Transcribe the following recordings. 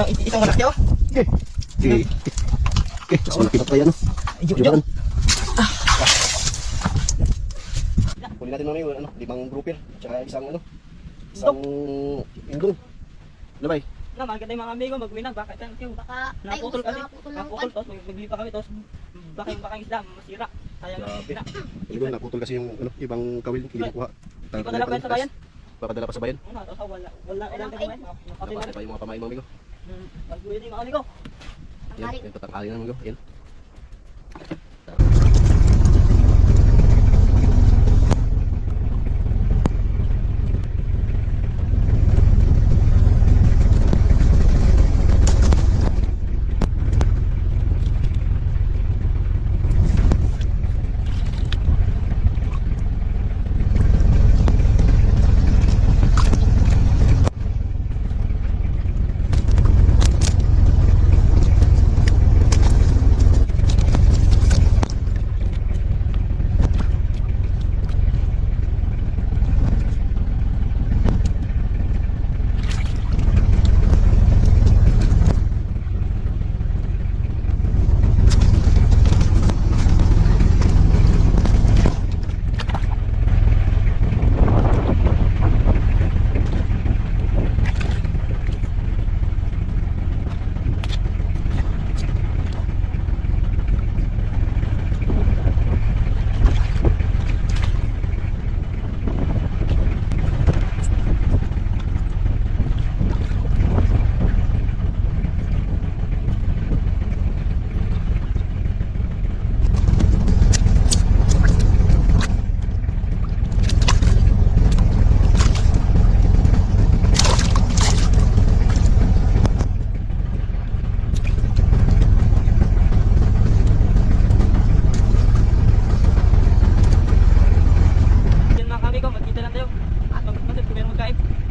Isang malaki oh. Okay. Mas malaki pa tayo, no? Ayun. Huli natin mamaya, ano, 5 grouper. Tsaka isang indong. Ano ba? Na, maganda yung mga amigo, magwinag, baka naputol kasi. Naputol, tapos maglipa kami, tapos baka yung isda, masira. Sayang masira. Hindi naputol kasi yung ibang kawil, hindi nakuha. Ipadala pa yan sa bayan? Papadala pa sa bayan? Oo, tapos wala ilang tayo bayan. Napakasay pa yung mga pamain, mga amigo. Magwinag yung mga amigo. Yan, tatakali na, amigo. Yan.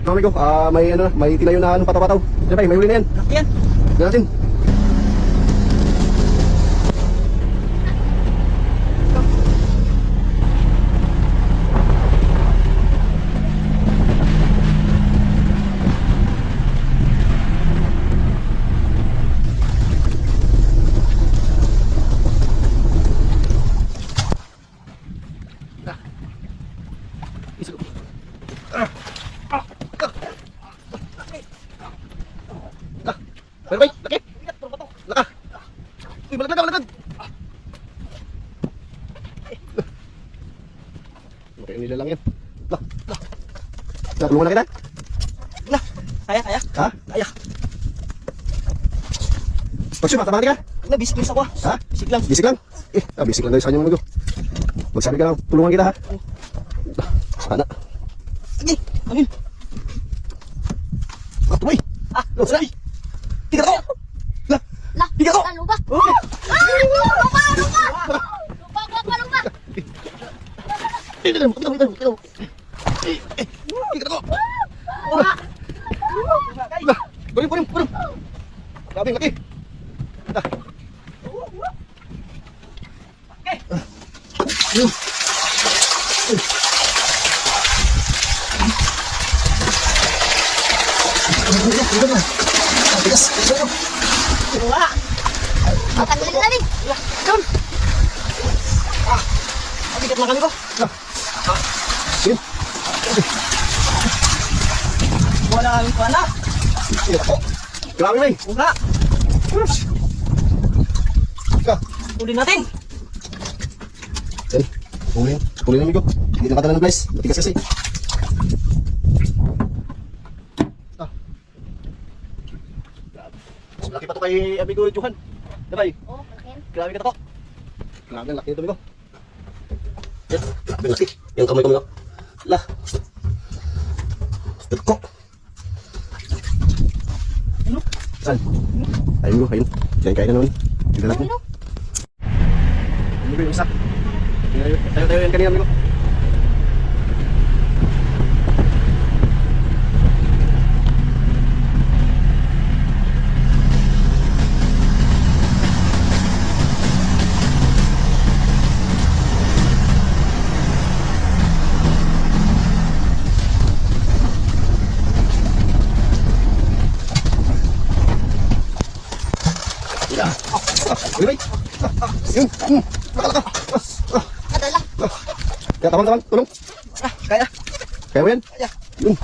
Amigo, may tinayo na pataw-pataw. Diyan ba, may huli na yan. Yan. Diyan natin. Pero bay, laki. Laka. Uy, malaglag. Okay, nila lang yan. Lah. Tulungan na kita. Na. Kaya. Ha? Kaya. Pagsyo, matabang ka. Na, bisik ako. Ha? Bisik lang. Bisik lang. Bisik lang tayo sa kanya mga. Magsabi ka lang, tulungan kita ha. Sana. Sige, amin. Tumoy. Sana. Tiga ko. Lah. Tiga ko. Lupa. Okay. Lupa. Tiga ko. Lah. Purim. Grabe, laki. Tanggalin na rin. Come. Bigat na kami ko. Sige. Wala kami pana. Grabe, may. Wala. Uli natin. Yan. Huli na, amigo. Hindi nakatala ng place. Matigas kasi. Mas malaki pa ito kay amigo Johan. Dabay. Oh, malaki. Grabe ka to. Grabe ang laki nito, amigo. Yan. Grabe ang laki. Yung kamay ko, amigo. Lah. Dako. Ano? Saan? Ayun, amigo. Ayun. Diyan kain na naman. Tignan natin. Amigo, yung isa. Tayo yan kanina, amigo. Uy, bay. Yun. Nakalaka. Nadala. Kaya tabang. Tulong. Kaya. Kaya mo yan? Kaya. Yun.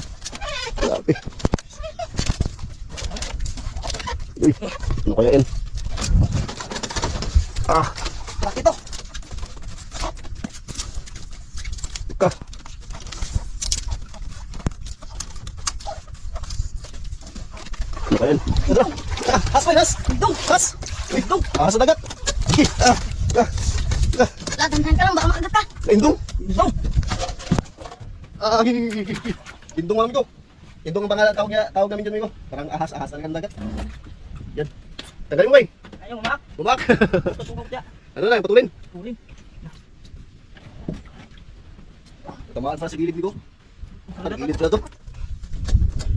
Grabe. Uy. Ano kaya yan? Laki to. Ka. Ano kaya yan? Ito. Has, bay, has. Dong. Has. Dong. Sa dagat. Sige. Ladanhan ka lang, baka makagat ka. Indong. Dong. Gigi. Indong namin ko. Indong ang pangalan tawag namin dyan, Migo. Parang ahas-ahas ang dagat. Yan. Tagalin mo, bay. Ayaw, umak. Bumak. Tutungkog siya. Ano lang, patulin. Tuling. Tamaan pa sa gilid, Migo. Sa gilid pala to.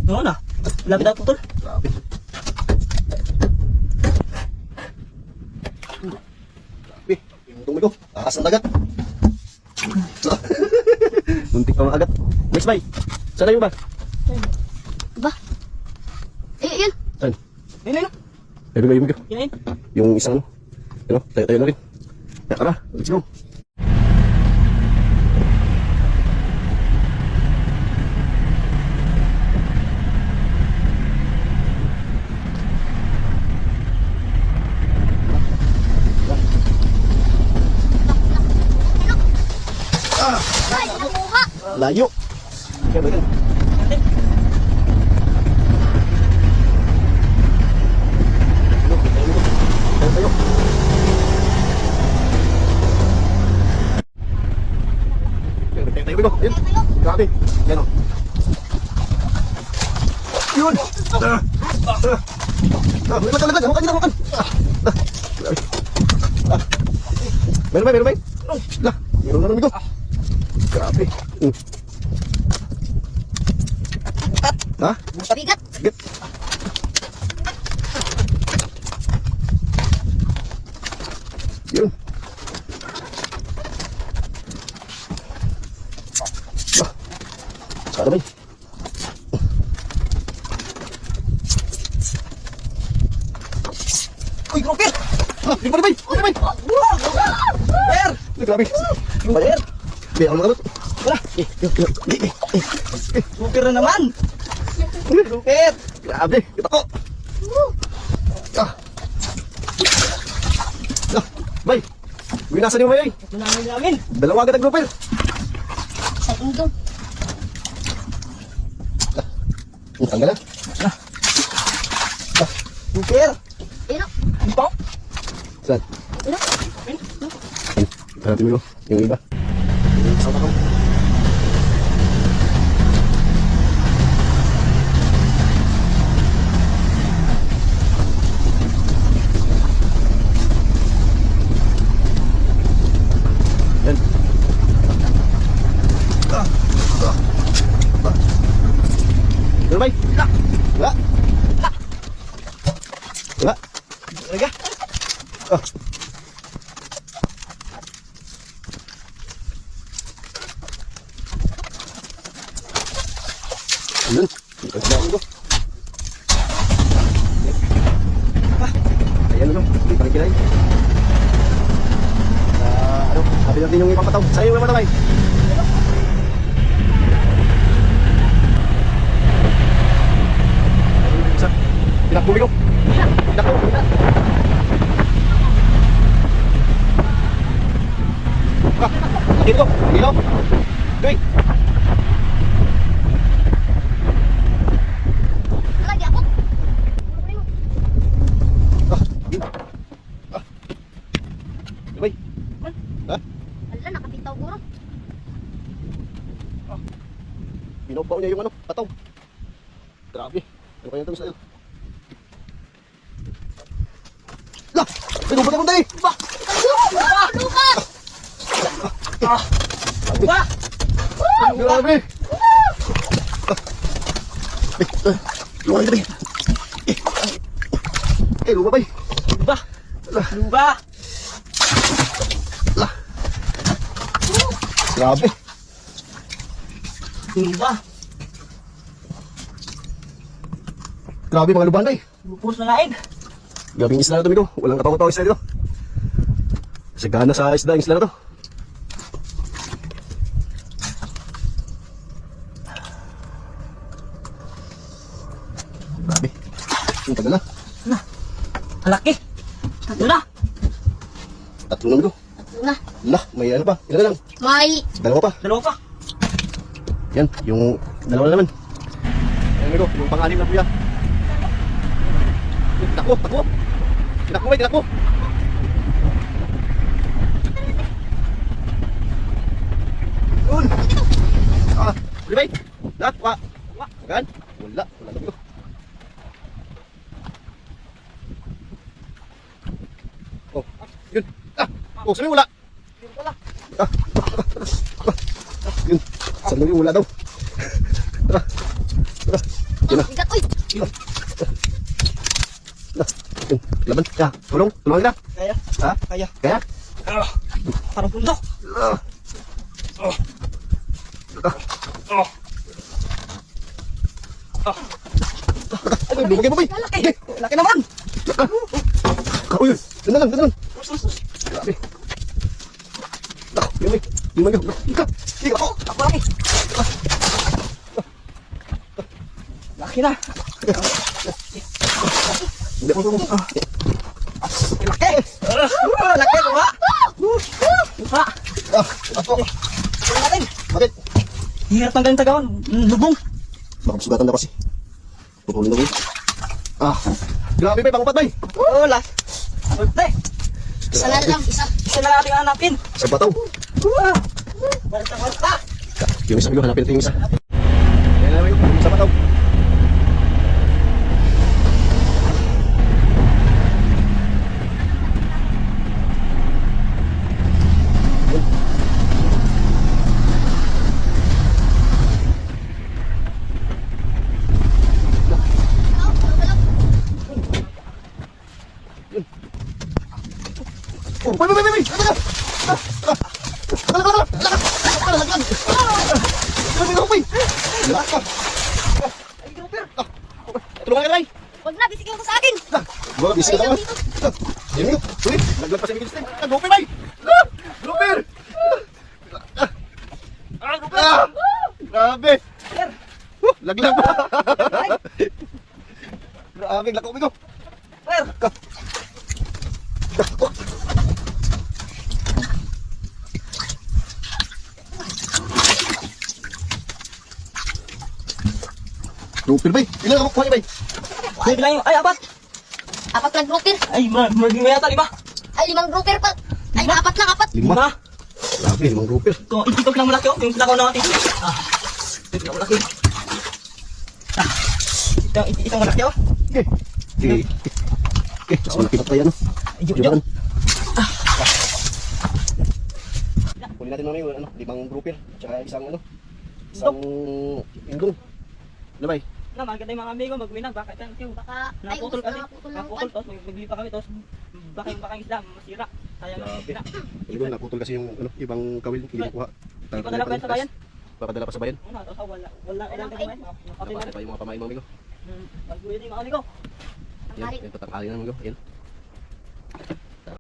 Noon na. Lapit na putol. Grabe. Grabe. Indong, Migo. Ahas ang dagat. Muntik pa maagat. Next, bay. Sana yung ba? Ba? Yun. Saan? Yun. Ayun, bay, Migo. Yun. Yung isang ano. Ano? Tayo na rin. Ya, tara. Let's go. Ay, nakuha. Layo. Kaya ba yan? Tayo. Tayo, Migo. Yun. Grabe. Yan o. Yun. Lagad. Hawakan dito, hawakan. Meron ba? Meron na, Migo. Grabe. Ha? Bigat. Sige. Yun. Sana ba? Uy, gropper. Di pa. Per. Grabe. Bayar. Biar ako makamot. Wala. Gropper na naman. Gropper. Grabe. Kita ko. Bay. Binasan niyo ba yun? Ito namin. Dalawa agad ang grouper. Sa indong. Tanggal na. Gropper. Yun. Ito. Saan? Yun. Hanapin mo yung iba. Sama ka. Yan. Ano ba? Wala. Wala. Talaga. Ayun. Ikaw ko. Ayan ano. Hindi pa rin kinay. Ano? Sabi natin yung ipapataw. Sa'yo yung ipapataw. Isa. Pinakbumi ko. Pinakbumi ko. Dito. Dito. Doy. Lagi ako. Sabay. Ha? Ala, nakabitaw guro. Binabaw niya yung ano, pataw. Grabe. Ano kaya ito sa'yo? Lah! May lupa na punta eh! Ba. Luka! Ba. Grabe! Lupa kita eh! Lupa ba eh? Luba. Luba. Lah! Grabe! Luba. Grabe mga lubahan eh! Lupos na lain. Grabe yung isla na ito, Migo. Walang katawa-tawa isla dito. Sagana sa isla na to. Grabe. Ang tagal na. Malaki. Tatlo na. Tatlo na amigo. Tatlo na. Lah, may ano pa? Ilan na lang? May Dalawa pa. Dalawa pa. Yan, yung dalawa na naman. Ayan amigo, yung pang-anim na kuya. Takbo, takbo. Tinakbo bay, tinakbo. Yun. Huli bay. Lahat, wa. Agan. Wala, wala amigo. Oh, yun. Oh, sabi wala. Wala. Yun. Saan yung wala daw? Tara. Tara. Yun na. bigat. Uy! Yun. Laban. Ya, tulong. Tulungan kita. Kaya. Ha? Kaya. Kaya? Parang pundo. Ay, lumagay mo ba? Malaki. Laki naman. Uy, doon na lang, doon na lang. Grabe. Yun may. Yun may. Ika. Ika. Oh. Ako laki. Laki na. Hindi ako tulong. Laki. Laki ko ba? Ha? Ako. Tingnan natin. Bakit? Hirap ng ganang tagawan. Lubong. Baka sugatan na kasi. Pupulin na mo. Grabe bay, pangupat bay. Wala. Wala. Isa na lang. Isa. Isa na natin hanapin. Sa bataw. Basta. Yung isa, hanapin natin yung isa. Yan na yung sa bataw. Oh, bay, bay, bay, bay! Tulungan ka, bay! Huwag na. Bisikin mo sa akin. Wala, busy na naman. Yan yun, ulit. Naglag pa si Miguel Stein. Gupir, bay! Gupir! Grabe! Laglag pa! Grabe, lako ko. Gupir, bay! Ilan ako kuha niya, bay? Pwede lang yung, ay, apat. Apat lang grouper. Ay, maging may yata, 5. Ay, 5 grouper pa. Ay, apat lang. Apat. 5. Grabe, 5 gupir. Ito, ito lang malaki, oh. Yung pinakaw natin. Ito lang malaki. Ito malaki, oh. Okay. Okay. Okay, mas malaki pa tayo, no? Jubakan. Kunin natin namin yung 5 grouper. Tsaka isang indong. Ano ba? Na, maganda yung mga amigo, magwinang, baka thank you. Baka. Ay, Naputol kasi. naputol lang. Naputol, tapos maglipa kami, tapos baka yung isda, masira. Sayang ang Grabe. isda. Hindi naputol kasi yung ibang kawil. Hindi nakuha. Hindi pa dala pa yan sa bayan. Papadala pa sa bayan. Una, tapos wala ilang tayo bayan. Nakapatay Napatay pa yung mga pamain mga amigo. Magwinang yung mga amigo. Yan, yung tatang alin ng amigo. Yan.